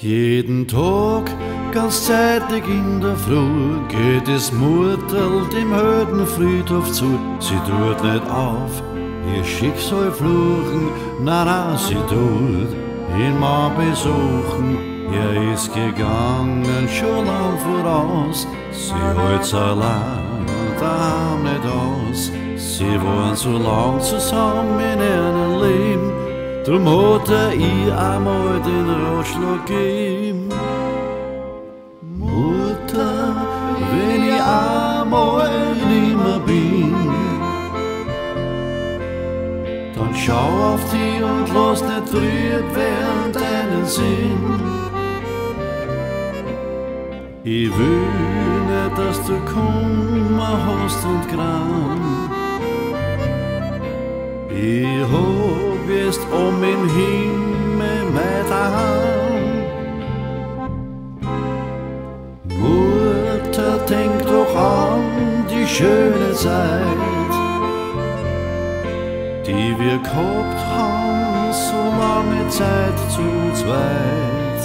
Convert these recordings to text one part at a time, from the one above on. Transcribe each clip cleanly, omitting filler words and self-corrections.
Jeden Tag, ganz zeitig in der Früh, geht das Murtel dem Hödenfriedhof zu. Sie tut nicht auf, ihr Schicksal fluchen, na, sie tut ihn mal besuchen. Er ist gegangen, schon lang voraus, sie hält allein daheim nicht aus. Sie waren so lang zusammen in ihrem Leben, drum hat ihr einmal den Ratschlag gegeben. Mutter, wenn ich einmal nimmer bin, dann schau auf dich und lass nicht trüb werden deinen Sinn. Ich will nicht, dass du Kummer hast und Gram. Ich hab jetzt im Himmel mein Daheim. Mutter, denk doch an die schöne Zeit, die wir gehabt haben, so lange Zeit zu zweit.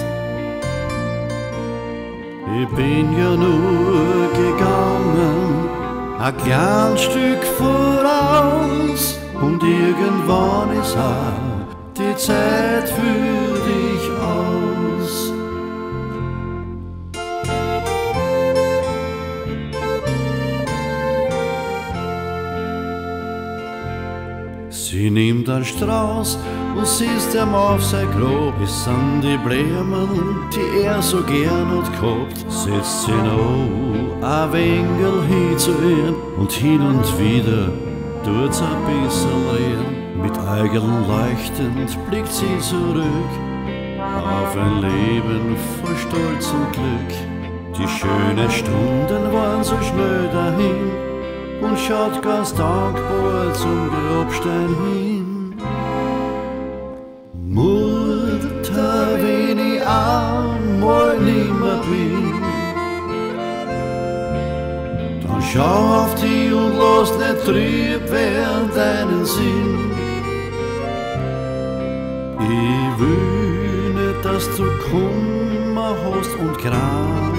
Ich bin ja nur gegangen, ein kleines Stück voraus, und irgendwann ist auch die Zeit für dich aus. Sie nimmt einen Strauß und siehst ihm auf sein Grab. Es sind die Blumen, die er so gern hat gehabt. Setzt sie noch ein wenig hin zu ihr und hin und wieder tut's ein bisschen reden. Mit Augen leuchtend blickt sie zurück auf ein Leben voll Stolz und Glück. Die schönen Stunden waren so schnell dahin und schaut ganz dankbar zum Grabstein hin. Mutter, wenn ich einmal nimmer bin, dann schau auf dich und lass nicht trüb werden deinen Sinn. Ich will nicht, dass du Kummer hast und Gram.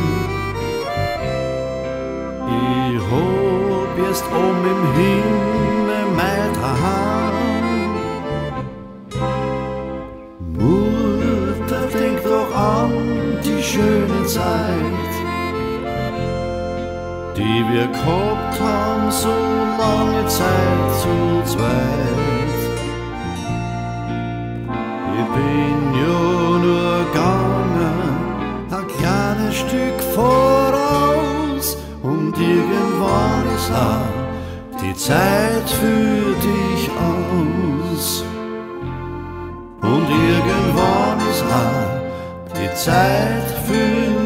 Ich hab jetzt im Himmel mein Daheim. Mutter, denk doch an die schöne Zeit, die wir gehabt haben, so lange Zeit zu zweit. Ich bin ja nur gegangen, ein kleines Stück voraus, und irgendwann ist auch die Zeit für dich aus. Und irgendwann ist auch die Zeit für